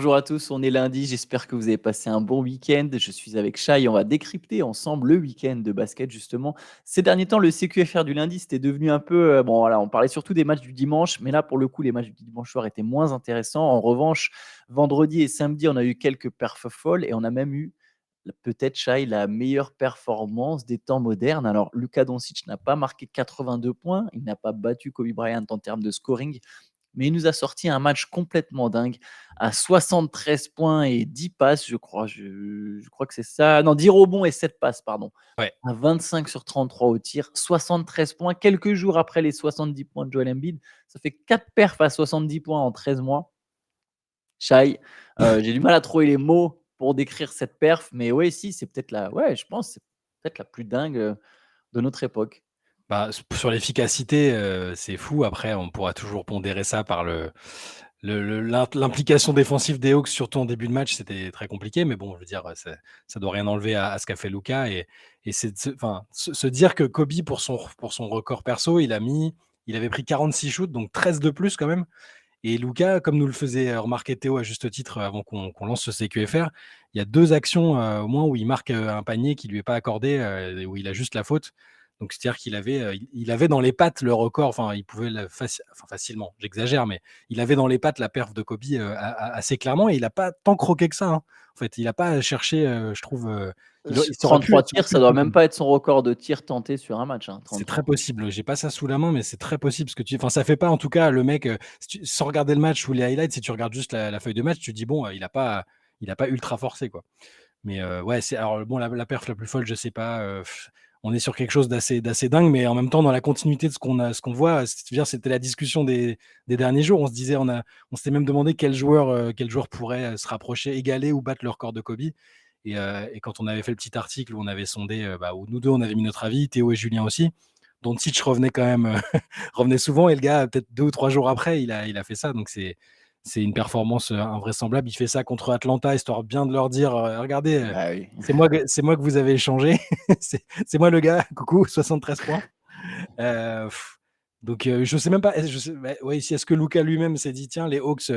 Bonjour à tous, on est lundi, j'espère que vous avez passé un bon week-end. Je suis avec Shai et on va décrypter ensemble le week-end de basket justement. Ces derniers temps, le CQFR du lundi, c'était devenu un peu, bon voilà, on parlait surtout des matchs du dimanche, mais là pour le coup, les matchs du dimanche soir étaient moins intéressants. En revanche, vendredi et samedi, on a eu quelques perfs folles et on a même eu peut-être Shai la meilleure performance des temps modernes. Alors Luka Doncic n'a pas marqué 82 points, il n'a pas battu Kobe Bryant en termes de scoring, mais il nous a sorti un match complètement dingue à 73 points et 10 passes, je crois. Je crois que c'est ça. Non, 10 rebonds et 7 passes, pardon. Ouais. À 25 sur 33 au tir, 73 points, quelques jours après les 70 points de Joel Embiid. Ça fait 4 perfs à 70 points en 13 mois. Shai, j'ai du mal à trouver les mots pour décrire cette perf, mais ouais, si, c'est peut-être ouais, je pense, c'est peut-être la plus dingue de notre époque. Bah, sur l'efficacité, c'est fou. Après, on pourra toujours pondérer ça par l'implication défensive des Hawks, surtout en début de match, c'était très compliqué. Mais bon, je veux dire, ça doit rien enlever à ce qu'a fait Luka et c'est se dire que Kobe, pour son record perso, il avait pris 46 shoots, donc 13 de plus quand même. Et Luka, comme nous le faisait remarquer Théo à juste titre avant qu'on lance ce CQFR, il y a 2 actions, au moins où il marque, un panier qui lui est pas accordé, où il a juste la faute. Donc c'est-à-dire qu'il avait, il avait dans les pattes le record, enfin il pouvait facilement, j'exagère, mais il avait dans les pattes la perf de Kobe, assez clairement, et il a pas tant croqué que ça, hein. En fait, il a pas cherché, je trouve, Sur ça aurait pu 33 ça aurait tirs, pu ça le doit même convaincre. pas être son record de tirs tentés sur un match, hein, C'est très 33. possible, j'ai pas ça sous la main, mais c'est très possible parce que ça fait pas en tout cas le mec, sans regarder le match ou les highlights, si tu regardes juste la feuille de match, tu te dis: «Bon, il a pas ultra forcé, quoi». Mais ouais, c'est alors bon, la perf la plus folle, je sais pas, on est sur quelque chose d'assez dingue, mais en même temps dans la continuité de ce qu'on voit, c'est-à-dire c'était la discussion des derniers jours. On s'était même demandé quel joueur pourrait, se rapprocher, égaler ou battre le record de Kobe, et quand on avait fait le petit article où on avait sondé, où nous 2 on avait mis notre avis, Théo et Julien aussi, Doncic revenait quand même, revenait souvent, et le gars, peut-être 2 ou 3 jours après, il a fait ça, donc c'est une performance, invraisemblable. Il fait ça contre Atlanta, histoire bien de leur dire, «Regardez, Bah oui. c'est moi que vous avez échangé. C'est moi le gars, coucou, 73 points». Heu, donc je sais même pas, je sais, bah, ouais, si est-ce que Luka lui-même s'est dit: «Tiens, les Hawks,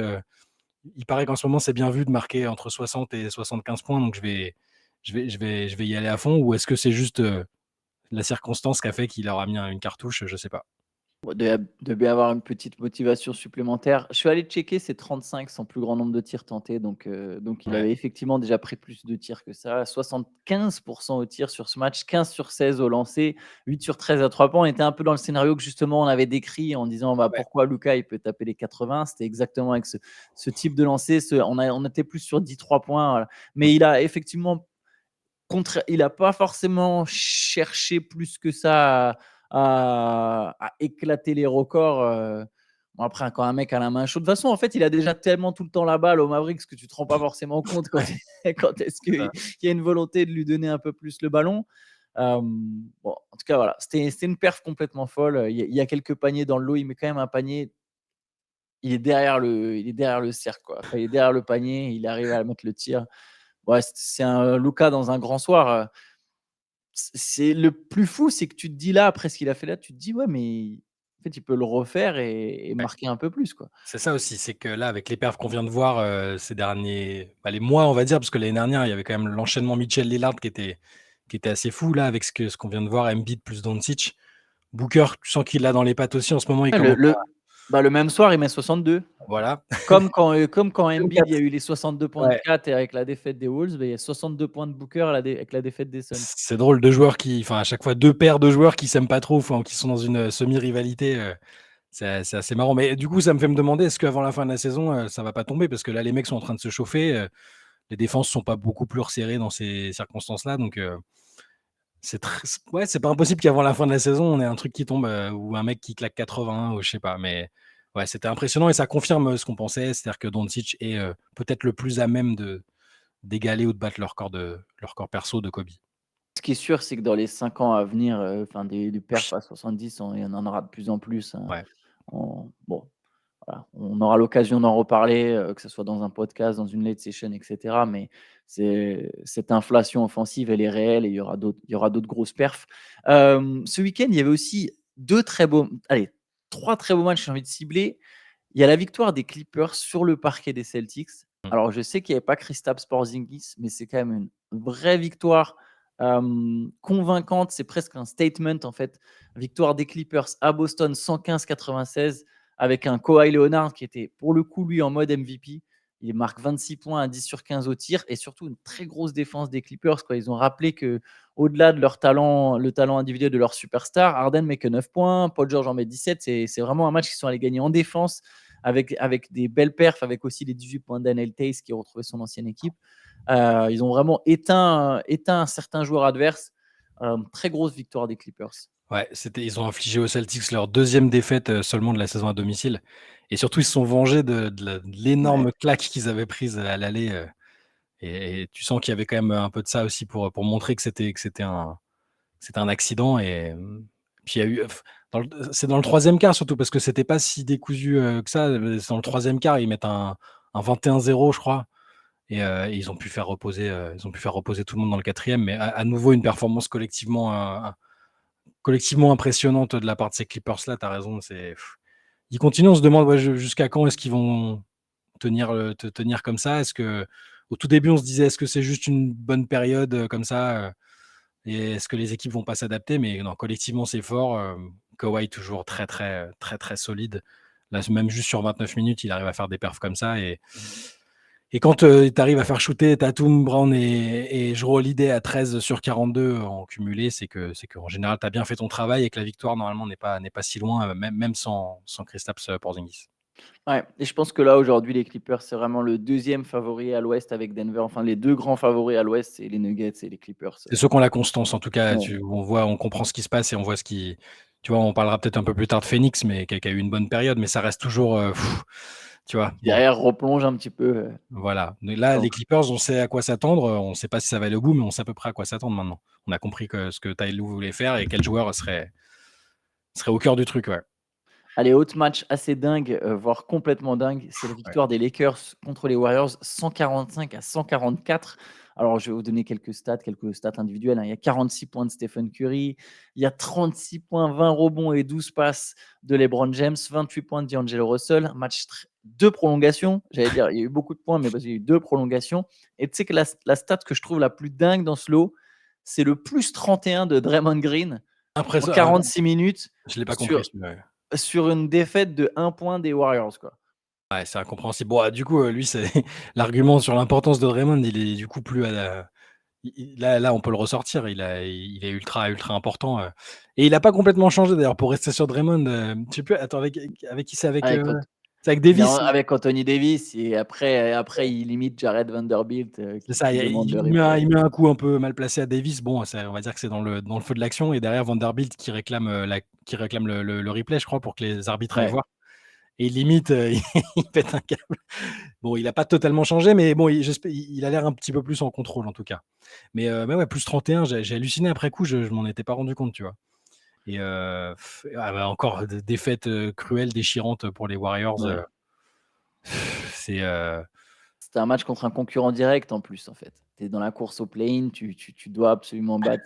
il paraît qu'en ce moment, c'est bien vu de marquer entre 60 et 75 points, donc je vais y aller à fond», ou est-ce que c'est juste, la circonstance qui a fait qu'il leur a mis une cartouche? Je sais pas. Ouais, devait bien avoir une petite motivation supplémentaire. Je suis allé checker ses 35, son plus grand nombre de tirs tentés, donc il Ouais. avait effectivement déjà pris plus de tirs que ça. 75 au tir sur ce match, 15 sur 16 au lancer, 8 sur 13 à 3 points. On était un peu dans le scénario que justement on avait décrit en disant, bah, Ouais. pourquoi Luka il peut taper les 80. C'était exactement avec ce type de lancer, on était plus sur 10 3 points, voilà. Mmh. Mais il a effectivement il a pas forcément cherché plus que ça à éclater les records, bon après quand un mec a la main chaude, de toute façon en fait il a déjà tellement tout le temps la balle aux Mavericks que tu te rends pas forcément compte quand Ouais, quand est-ce c'est qu'il ça. y a une volonté de lui donner un peu plus le ballon. Bon en tout cas voilà, c'était une perf complètement folle, il y a quelques paniers dans le lot, il met quand même un panier, il est derrière le cercle quoi. Enfin il est derrière le panier, il arrive à mettre le tir. Ouais, c'est un Luka dans un grand soir, c'est le plus fou, c'est que tu te dis là, après ce qu'il a fait là, tu te dis: «Ouais, mais en fait, il peut le refaire et Ouais. marquer un peu plus, quoi». C'est ça aussi, c'est que là, avec les perfs qu'on vient de voir, ces derniers, les mois, on va dire, parce que l'année dernière, il y avait quand même l'enchaînement Mitchell Lillard qui était assez fou. Là, avec ce qu'on vient de voir, Embiid plus Doncic. Booker, tu sens qu'il l'a dans les pattes aussi en ce moment, il Ouais, le commence le bah, le même soir, il met 62. voilà. Comme quand Même Embiid, il y 4. a eu les 62 points de Ouais, 4 et avec la défaite des Wolves, bah, il y a 62 points de Booker avec la défaite des Suns. c'est drôle, 2 joueurs à chaque fois 2 paires de joueurs qui s'aiment pas trop, enfin, qui sont dans une, semi-rivalité, c'est assez marrant. Mais du coup, ça me fait me demander, est-ce qu'avant la fin de la saison, ça va pas tomber? Parce que là, les mecs sont en train de se chauffer, les défenses sont pas beaucoup plus resserrées dans ces circonstances-là, donc ouais, c'est pas impossible qu'avant la fin de la saison, on ait un truc qui tombe, ou un mec qui claque 80 ou je sais pas, mais ouais, c'était impressionnant et ça confirme, ce qu'on pensait, c'est-à-dire que Doncic est, peut-être le plus à même d'égaler ou de battre le record perso de Kobe. Ce qui est sûr, c'est que dans les 5 ans à venir, enfin des perfs à 70, il y en aura de plus en plus, hein. Ouais. Bon, voilà, on aura l'occasion d'en reparler, que ce soit dans un podcast, dans une late session et cetera, mais cette inflation offensive, elle est réelle et il y aura d'autres grosses perfs. Ce week-end, il y avait aussi 3 très beaux matchs, j'ai envie de cibler. Il y a la victoire des Clippers sur le parquet des Celtics. Alors, je sais qu'il n'y avait pas Kristaps Porzingis, mais c'est quand même une vraie victoire convaincante. C'est presque un statement, en fait. Victoire des Clippers à Boston, 115-96, avec un Kawhi Leonard qui était, pour le coup, lui, en mode MVP. Il marque 26 points à 10 sur 15 au tir et surtout une très grosse défense des Clippers, quoi. Ils ont rappelé que, au-delà de leur talent, le talent individuel de leur superstar, Harden met que 9 points, Paul George en met 17. C'est vraiment un match qu'ils sont allés gagner en défense avec des belles perfs, avec aussi les 18 points d'Anel Tace qui a retrouvé son ancienne équipe. Ils ont vraiment éteint certains joueurs adverses. Très grosse victoire des Clippers. Ouais, ils ont infligé aux Celtics leur deuxième défaite seulement de la saison à domicile. Et surtout, ils se sont vengés de Ouais. l'énorme claque qu'ils avaient prise à l'aller. Et tu sens qu'il y avait quand même un peu de ça aussi pour montrer que c'était un accident. Et puis il y a eu. C'est dans le troisième quart surtout, parce que c'était pas si décousu que ça. C'est dans le troisième quart, ils mettent un 21-0, je crois. Et ils ont pu faire reposer, tout le monde dans le quatrième. Mais à nouveau, une performance collectivement impressionnante de la part de ces Clippers-là. Tu as raison. Ils continuent, on se demande jusqu'à quand est-ce qu'ils vont tenir comme ça. Au tout début, on se disait, est-ce que c'est juste une bonne période comme ça et est-ce que les équipes vont pas s'adapter? Mais non, collectivement, c'est fort. Kawhi, toujours très, très, très, très solide. Là, même juste sur 29 minutes, il arrive à faire des perfs comme ça. Et quand tu arrives à faire shooter Tatum, Brown et Jrue Holiday à 13 sur 42 en cumulé, c'est qu'en général, tu as bien fait ton travail et que la victoire, normalement, n'est pas si loin, même sans Kristaps Porzingis. Ouais, et je pense que là, aujourd'hui, les Clippers, c'est vraiment le deuxième favori à l'Ouest avec Denver. Enfin, les deux grands favoris à l'Ouest, c'est les Nuggets et les Clippers. C'est ceux qui ont la constance, en tout cas. Ouais. On comprend ce qui se passe et on voit ce qui. Tu vois, on parlera peut-être un peu plus tard de Phoenix, mais qui a eu une bonne période, mais ça reste toujours. Tu vois, bon, Derrière, replonge un petit peu. voilà. Mais là, les Clippers, on sait à quoi s'attendre. On ne sait pas si ça va aller au bout, mais on sait à peu près à quoi s'attendre maintenant. On a compris ce que Ty Lue voulait faire et quel joueur serait au cœur du truc, ouais. Allez, autre match assez dingue, voire complètement dingue, c'est la Ouais. victoire des Lakers contre les Warriors, 145-144. Alors, je vais vous donner quelques stats individuelles, hein. Il y a 46 points de Stephen Curry, il y a 36 points, 20 rebonds et 12 passes de LeBron James, 28 points de D'Angelo Russell. Match 2 prolongations, j'allais dire, il y a eu beaucoup de points, mais parce qu'il y a eu 2 prolongations. Et tu sais que la stat que je trouve la plus dingue dans ce lot, c'est le plus 31 de Draymond Green en Impressionnant. 46 minutes Je ne l'ai pas compris, sur celui-là. Ouais. sur une défaite de 1 point des Warriors, quoi. Ouais, c'est incompréhensible. Bon, du coup, lui, c'est l'argument sur l'importance de Draymond, il est du coup plus à la. Là, on peut le ressortir. Il est ultra, ultra important. Et il n'a pas complètement changé d'ailleurs. Pour rester sur Draymond, je sais plus. Attends, avec qui c'est Avec Ant c'est avec il est Davis. avec Anthony Davis et après il limite Jared Vanderbilt, C'est qui ça. qui demande le Il replay. met un coup un peu mal placé à Davis. Bon, on va dire que c'est dans le feu de l'action. Et derrière Vanderbilt qui réclame le replay, je crois, pour que les arbitres aillent Ouais, voir. Et limite, il pète un câble. Bon, il n'a pas totalement changé, mais bon, il a l'air un petit peu plus en contrôle en tout cas. Mais ouais, plus 31, j'ai halluciné après coup, je m'en étais pas rendu compte, tu vois? Et encore des défaites cruelles, déchirantes pour les Warriors. ouais. C'est C'était un match contre un concurrent direct en plus, en fait. Tu es dans la course au play-in, tu dois absolument battre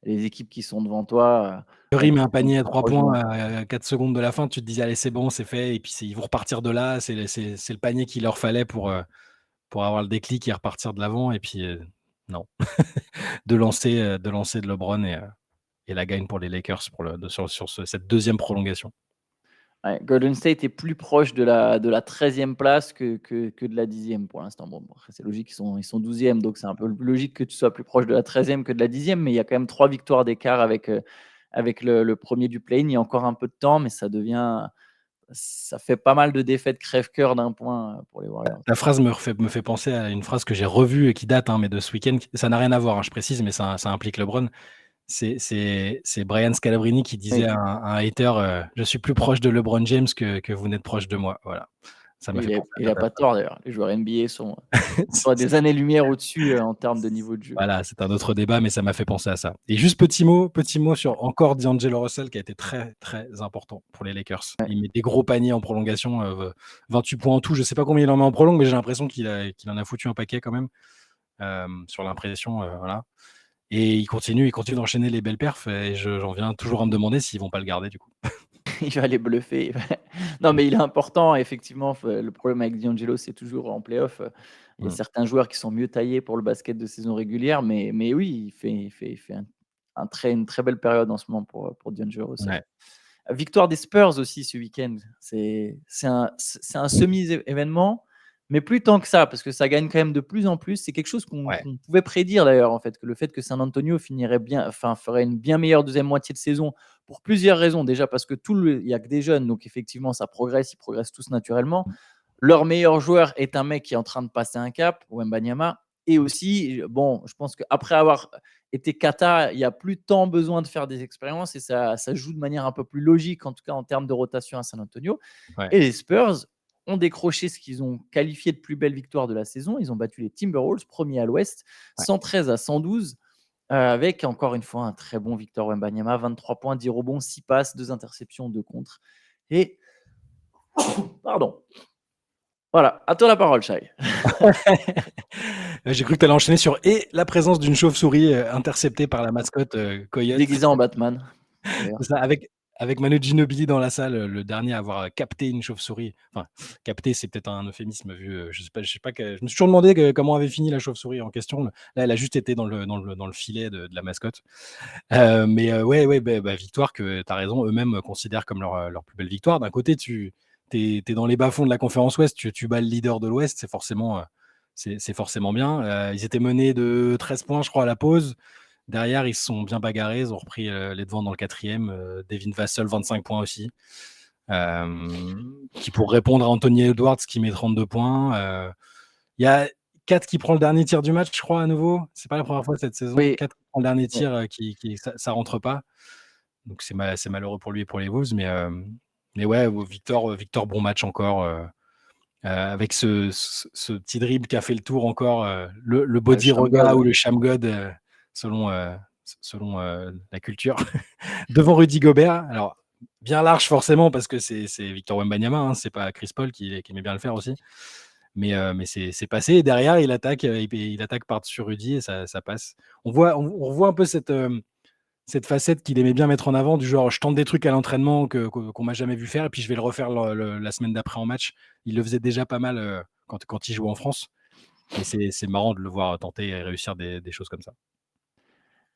les équipes qui sont devant toi, Curry met un qui panier à sont 3 proches de points loin. à 4 secondes de la fin, tu te dis: «Allez, c'est bon, c'est fait» et puis ils vont repartir de là. C'est le panier qu'il leur fallait pour avoir le déclic et repartir de l'avant et puis non. De LeBron et la gagne pour les Lakers sur cette deuxième prolongation. Ouais, Golden State est plus proche de la 13e place que de la 10e pour l'instant. Bon, après c'est logique, ils sont 12e, donc c'est un peu plus logique que tu sois plus proche de la 13e que de la 10e, mais il y a quand même 3 victoires d'écart avec le 1er du play-in. Il y a encore un peu de temps, mais ça fait pas mal de défaites crève-cœur d'un point, pour les Warriors. Ta phrase me fait penser à une phrase que j'ai revue et qui date, hein, mais de ce week-end. Ça n'a rien à voir, hein, je précise, mais ça implique LeBron. C'est Brian Scalabrine qui disait Oui, à un hater, «Je suis plus proche de LeBron James que vous n'êtes proche de moi». Voilà, ça m'a fait penser il à a ta pas phrase. tort d'ailleurs. Les joueurs NBA sont à des années-lumière au-dessus, en termes de niveau de jeu. Voilà, c'est un autre débat, mais ça m'a fait penser à ça. Et juste petit mot sur encore D'Angelo Russell qui a été très, très important pour les Lakers. Ouais. Il met des gros paniers en prolongation, 28 points en tout. Je sais pas combien il en met en prolongue, mais j'ai l'impression qu'il en a foutu un paquet quand même, sur l'impression, voilà. Et il continue d'enchaîner les belles perfs et j'en viens toujours à me demander s'ils vont pas le garder du coup. Il va les bluffer. Non, mais il est important effectivement, le problème avec D'Angelo, c'est toujours en playoff, Il y a Mmh. certains joueurs qui sont mieux taillés pour le basket de saison régulière, mais oui, il fait une très belle période en ce moment pour D'Angelo Russell. Ouais, Victoire des Spurs aussi ce week-end. C'est un semi-événement, mais plus tant que ça, parce que ça gagne quand même de plus en plus. C'est quelque chose ouais, qu'on pouvait prédire d'ailleurs, en fait, que le fait que San Antonio finirait bien, enfin, ferait une bien meilleure deuxième moitié de saison pour plusieurs raisons. Déjà parce que il y a que des jeunes, donc effectivement ça progresse, ils progressent tous naturellement. Leur meilleur joueur est un mec qui est en train de passer un cap, Wembanyama. Et aussi, bon, je pense qu'après avoir été kata, il n'y a plus tant besoin de faire des expériences et ça joue de manière un peu plus logique, en tout cas en termes de rotation à San Antonio. ouais, Et les Spurs ont décroché ce qu'ils ont qualifié de plus belle victoire de la saison. Ils ont battu les Timberwolves, premier à l'Ouest, ouais. 113-112, avec encore une fois un très bon Victor Wembanyama, 23 points, 10 rebonds, 6 passes, 2 interceptions, 2 contres. Et, pardon, voilà, à toi la parole, Shai. J'ai cru que tu allais enchaîner sur et la présence d'une chauve-souris, interceptée par la mascotte, Coyote. Déguisé en Batman, d'ailleurs. C'est ça, avec Manu Ginobili dans la salle, le dernier à avoir capté une chauve-souris. Enfin, capté, c'est peut-être un euphémisme vu, je sais pas je me suis toujours demandé comment avait fini la chauve-souris en question. Là, elle a juste été dans le filet de la mascotte. Ouais, ouais, victoire que tu as raison, eux-mêmes considèrent comme leur plus belle victoire. D'un côté, tu es dans les bas-fonds de la conférence Ouest, tu bats le leader de l'Ouest, c'est forcément bien. Ils étaient menés de 13 points, je crois, à la pause. Derrière, ils se sont bien bagarrés, ils ont repris les devants dans le quatrième. Devin Vassell, 25 points aussi. Qui pour répondre à Anthony Edwards qui met 32 points. Il y a 4 qui prend le dernier tir du match, je crois, à nouveau. C'est pas la première fois cette saison. Oui, 4 qui prend le dernier ouais. tir, ça rentre pas. Donc c'est malheureux pour lui et pour les Wolves. Mais ouais, Victor, bon match encore. Avec ce petit dribble qui a fait le tour encore, le Le body Sham God, roga ou ouais. le sham god, selon, la culture, devant Rudy Gobert. Alors, bien large forcément parce que c'est Victor Wembanyama, hein, c'est pas Chris Paul qui aimait bien le faire aussi. Mais c'est passé et derrière il attaque par-dessus Rudy et ça passe. On revoit un peu cette facette qu'il aimait bien mettre en avant, du genre je tente des trucs à l'entraînement qu'on m'a jamais vu faire et puis je vais le refaire la semaine d'après en match. Il le faisait déjà pas mal quand il jouait en France, mais c'est marrant de le voir tenter et réussir des choses comme ça.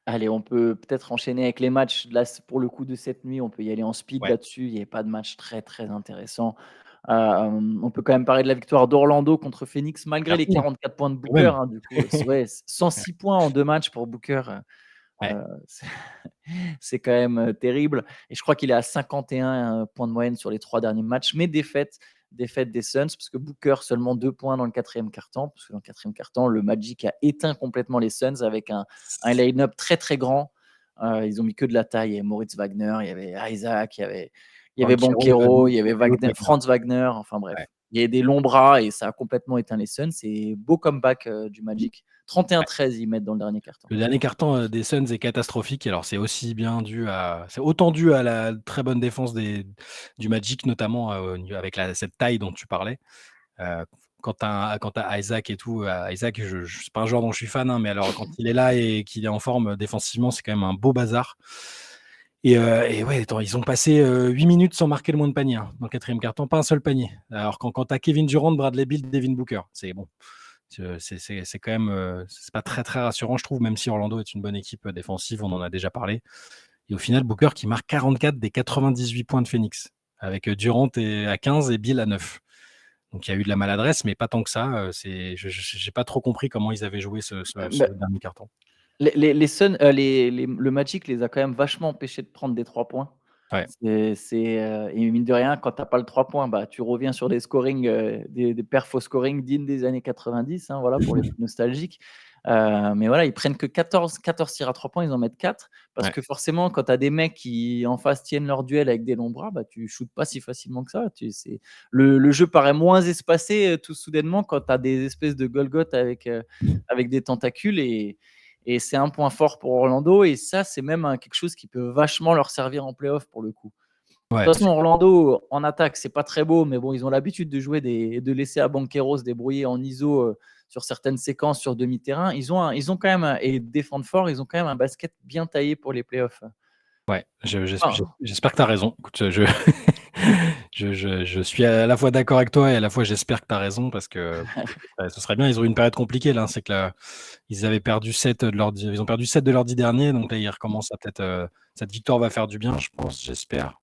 Allez, on peut peut-être enchaîner avec les matchs. Là, pour le coup de cette nuit, on peut y aller en speed Ouais. là-dessus. Il n'y avait pas de match très, très intéressant. On peut quand même parler de la victoire d'Orlando contre Phoenix, malgré les Carton, 44 points de quand Booker, même. hein, du coup, ouais, 106 points en 2 matchs pour Booker. Ouais. C'est c'est quand même, terrible et je crois qu'il est à 51 points de moyenne sur les 3 derniers matchs, mais défaite des Suns parce que Booker seulement 2 points dans le 4e quart-temps, parce que dans le 4e quart-temps, le Magic a éteint complètement les Suns avec un line-up très, très grand. Ils ont mis que de la taille. Il y avait Moritz Wagner, il y avait Isaac, il y avait Banchero, Banchero, il y avait Theo Wagner, Wagner. Franz Wagner, enfin Ouais, bref. Il y a des longs bras et ça a complètement éteint les Suns. C'est beau comeback, du Magic. ouais. 31-13, ils mettent dans le dernier quart-temps. Le dernier carton, des Suns est catastrophique. Alors c'est autant dû à la très bonne défense du Magic, notamment, avec cette taille dont tu parlais. Heu, quand tu as Isaac et tout, Isaac, c'est pas un joueur dont je suis fan, hein, mais alors quand il est là et qu'il est en forme, défensivement, c'est quand même un beau bazar. Et ouais, attends, ils ont passé, 8 minutes sans marquer le moins de panier, hein, dans le 4e quart-temps, pas un seul panier. Alors quand tu as Kevin Durant, Bradley Beal, Devin Booker, c'est bon. C'est quand même, c'est pas très, très rassurant, je trouve, même si Orlando est une bonne équipe, défensive, on en a déjà parlé. Et au final, Booker qui marque 44 des 98 points de Phoenix, avec, Durant à 15 et Beal à 9. Donc il y a eu de la maladresse, mais pas tant que ça. J'ai pas trop compris comment ils avaient joué ce Bah, dernier carton. les Suns, le Magic les a quand même vachement empêchés de prendre des 3 points. Ouais, Et mine de rien, quand tu as pas le 3 points, bah, tu reviens sur des scoring, des perfs au scoring dignes des années 90, hein, voilà, pour les plus nostalgiques. Mais voilà, ils prennent que 14 tirs à 3 points, ils en mettent 4 parce ouais, que forcément, quand tu as des mecs qui, en face, tiennent leur duel avec des longs bras, bah, tu shootes pas si facilement que ça. Le jeu paraît moins espacé, tout soudainement quand tu as des espèces de Golgoth avec des tentacules et c'est un point fort pour Orlando et ça, c'est même quelque chose qui peut vachement leur servir en playoff pour le coup. De ouais, toute façon, Orlando, en attaque, c'est pas très beau, mais bon, ils ont l'habitude de jouer de laisser à Banchero se débrouiller en ISO sur certaines séquences sur demi-terrain. Ils ont quand même, et défendre fort, ils ont quand même un basket bien taillé pour les playoffs. ouais. Ah, J'espère que tu as raison. Écoute, Je suis à la fois d'accord avec toi et à la fois j'espère que tu as raison parce que ce serait bien. Ils ont eu une période compliquée là. C'est que là, ils avaient perdu 7 de leurs 10, ils ont perdu 7 de leurs 10 derniers. Donc là, ils recommencent à peut-être. Cette victoire va faire du bien, je pense, j'espère.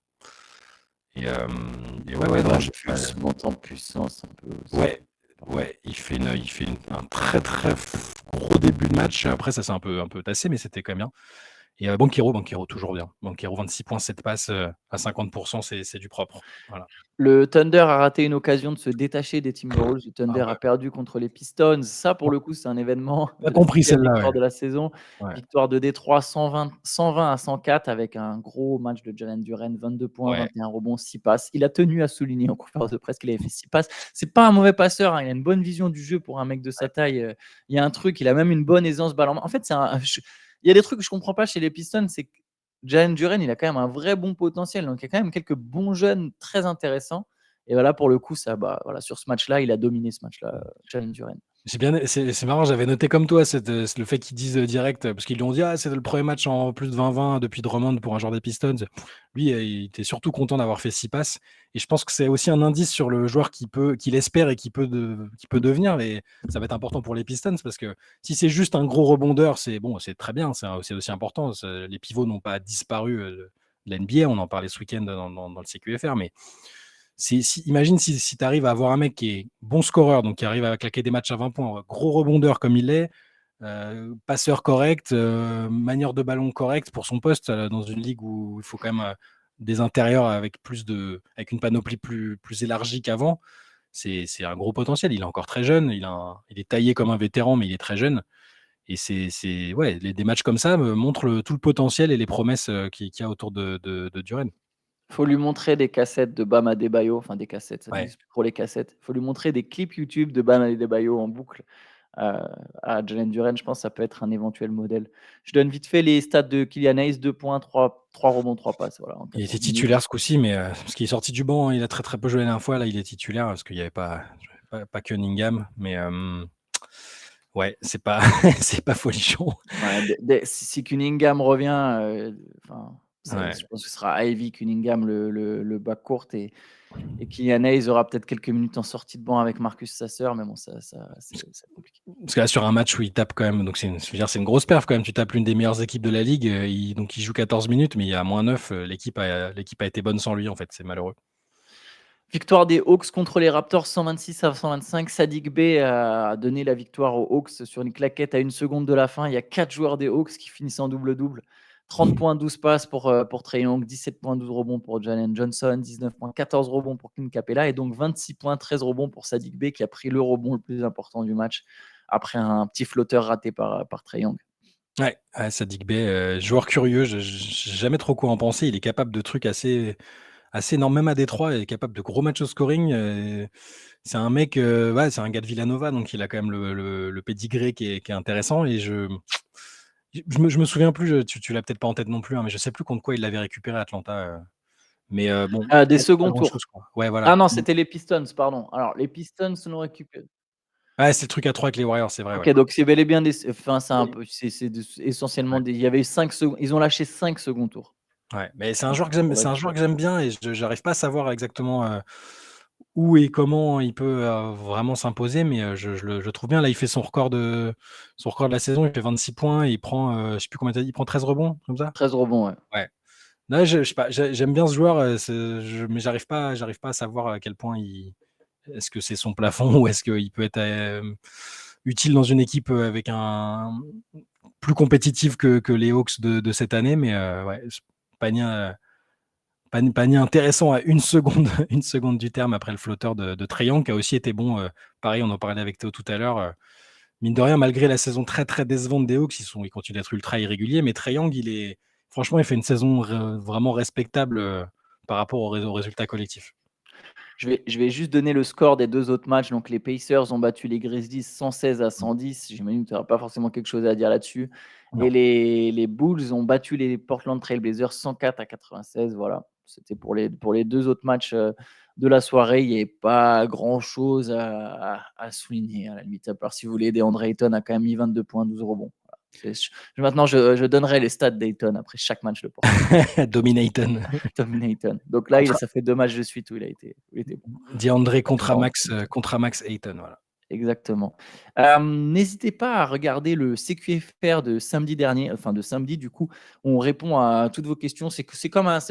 Et, euh, et ouais, non, Marcus monte en puissance un peu aussi. ouais, ouais, un très très gros début de match. Après, ça s'est un peu tassé, mais c'était quand même bien. Et Banchero, toujours bien. Banchero, 26 points, 7 passes à 50%, c'est du propre. Voilà. Le Thunder a raté une occasion de se détacher des Timberwolves. Le Ah Thunder a ouais. perdu contre les Pistons. Ça, pour le coup, c'est un événement. On a La compris 6e celle-là, victoire ouais. de la saison. Ouais, Victoire de Détroit 120 à 104 avec un gros match de Jalen Duren, 22 points, ouais. 21 rebonds, 6 passes. Il a tenu à souligner en conférence de presse qu'il avait fait 6 passes. C'est pas un mauvais passeur, hein. Il a une bonne vision du jeu pour un mec de sa taille. Il y a un truc, il a même une bonne aisance balle en main. En fait, il y a des trucs que je comprends pas chez les Pistons, c'est que Jalen Duren, il a quand même un vrai bon potentiel. Donc il y a quand même quelques bons jeunes très intéressants. Et voilà, pour le coup, voilà, sur ce match-là, il a dominé ce match-là, Jalen Duren. C'est marrant, j'avais noté comme toi le fait qu'ils disent direct, parce qu'ils lui ont dit ah, c'est le premier match en plus de 20-20 depuis Drummond pour un joueur des Pistons. Lui, il était surtout content d'avoir fait 6 passes. Et je pense que c'est aussi un indice sur le joueur qu'il espère et qui peut devenir. Mais ça va être important pour les Pistons parce que si c'est juste un gros rebondeur, c'est très bien, c'est aussi important. Les pivots n'ont pas disparu de l'NBA, on en parlait ce week-end dans le CQFR, mais imagine si tu arrives à avoir un mec qui est bon scoreur, donc qui arrive à claquer des matchs à 20 points, gros rebondeur comme il est, passeur correct, manière de ballon correcte pour son poste dans une ligue où il faut quand même des intérieurs avec une panoplie plus élargie qu'avant. C'est un gros potentiel. Il est encore très jeune, il est taillé comme un vétéran, mais il est très jeune. Et ouais, des matchs comme ça me montrent tout le potentiel et les promesses qu'il y a autour de Duren. Faut lui montrer des cassettes de Bam Adebayo, enfin des cassettes, ça Ouais. n'existe plus trop les cassettes. Faut lui montrer des clips YouTube de Bam Adebayo en boucle, à Jalen Duren. Je pense que ça peut être un éventuel modèle. Je donne vite fait les stats de Killian Hayes, 2 points, 3 rebonds, 3 passes, voilà, en Il était 14 minutes. titulaire ce coup-ci, mais parce qu'il est sorti du banc, hein, il a très, très peu joué la dernière fois. Là, il est titulaire parce qu'il y avait pas Cunningham, mais ouais, c'est pas c'est pas folichon. Ouais, si Cunningham revient, enfin, Ouais. je pense que ce sera Ivy Cunningham le backcourt et Killian Hayes aura peut-être quelques minutes en sortie de banc avec Marcus Sasser, mais bon, c'est compliqué. Parce que là, sur un match où il tape quand même, donc je veux dire, c'est une grosse perf quand même. Tu tapes l'une des meilleures équipes de la ligue, donc il joue 14 minutes, mais il y a -9, l'équipe a été bonne sans lui, en fait, c'est malheureux. Victoire des Hawks contre les Raptors 126 à 125. Saddiq Bey a donné la victoire aux Hawks sur une claquette à 1 seconde de la fin. Il y a 4 joueurs des Hawks qui finissent en double-double. 30 points, 12 passes pour Trae Young, 17 points, 12 rebonds pour Jalen Johnson, 19 points, 14 rebonds pour Clint Capella et donc 26 points, 13 rebonds pour Saddiq Bey qui a pris le rebond le plus important du match après un petit flotteur raté par Trae Young. Ouais, Saddiq Bey, joueur curieux, je sais jamais trop quoi en penser. Il est capable de trucs assez énormes, même à Détroit, il est capable de gros matchs au scoring. C'est un mec, ouais, c'est un gars de Villanova, donc il a quand même le pédigré qui est intéressant. Et je me souviens plus, tu l'as peut-être pas en tête non plus, hein, mais je sais plus contre quoi il l'avait récupéré à Atlanta. Mais bon, Des pas seconds tours. grand-chose, quoi. Ouais, voilà. Ah non, c'était les Pistons, pardon. Alors les Pistons l'ont récupéré. Ouais, c'est le truc à 3 avec les Warriors, c'est vrai, ouais. OK, donc c'est bel et bien enfin, c'est un Oui. peu essentiellement Ouais. il y avait 5 secondes, ils ont lâché 5 seconds tours. Ouais, mais c'est un Voilà, joueur que j'aime, pour c'est un joueur que récupérer. j'aime bien et je j'arrive pas à savoir exactement, où et comment il peut, vraiment s'imposer, mais je le trouve bien. Là, il fait son record de la saison, il fait 26 points et il prend, je sais plus combien tu as dit, il prend 13 rebonds, comme ça? 13 rebonds, ouais. Ouais. Non, je sais pas, j'aime bien ce joueur, mais j'arrive pas à savoir à quel point est-ce que c'est son plafond ou est-ce qu'il peut être, utile dans une équipe, avec un plus compétitive que les Hawks de cette année, mais ouais, panier, panier intéressant à une seconde une seconde du terme après le flotteur de Trae Young qui a aussi été bon, pareil, on en parlait avec Théo tout à l'heure, mine de rien, malgré la saison très, très décevante des Hawks, ils continuent d'être ultra irréguliers, mais Trae Young, franchement, il fait une saison vraiment respectable, par rapport aux résultats collectifs. Je vais juste donner le score des 2 autres matchs. Donc les Pacers ont battu les Grizzlies 116 à Mmh. 110. J'imagine que tu auras pas forcément quelque chose à dire là-dessus et Non. les Bulls ont battu les Portland Trail Blazers 104 à 96. Voilà, c'était pour les 2 autres matchs, de la soirée. Il y avait pas grand chose à souligner à la limite, à part si vous voulez, DeAndre Ayton a quand même mis 22 points, 12 rebonds. Maintenant, je donnerai les stats d'Ayton après chaque match de Portland. Dominaton. Tom Ayton. Donc là, Contre ça fait 2 matchs de suite où il a été bon. DeAndre contre Différence. Max Ayton, voilà. Exactement. N'hésitez pas à regarder le CQFR de samedi dernier, enfin de samedi du coup, où on répond à toutes vos questions. C'est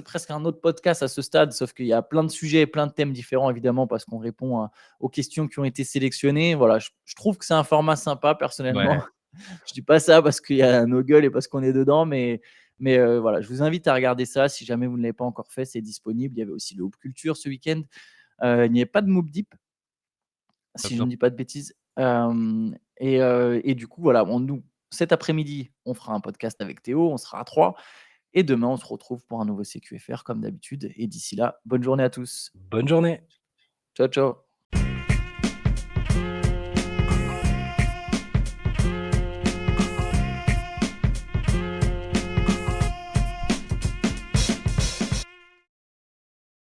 presque un autre podcast à ce stade, sauf qu'il y a plein de sujets et plein de thèmes différents évidemment parce qu'on répond aux questions qui ont été sélectionnées. Voilà, je trouve que c'est un format sympa personnellement. Ouais. Je dis pas ça parce qu'il y a nos gueules et parce qu'on est dedans, mais voilà, je vous invite à regarder ça si jamais vous ne l'avez pas encore fait, c'est disponible. Il y avait aussi le Hoop Culture ce week-end. Il n'y avait pas de Moop Deep, si je Non. ne dis pas de bêtises. Et du coup, voilà, cet après-midi, on fera un podcast avec Théo, on sera à 3. Et demain, on se retrouve pour un nouveau CQFR comme d'habitude. Et d'ici là, bonne journée à tous. Bonne journée. Ciao, ciao.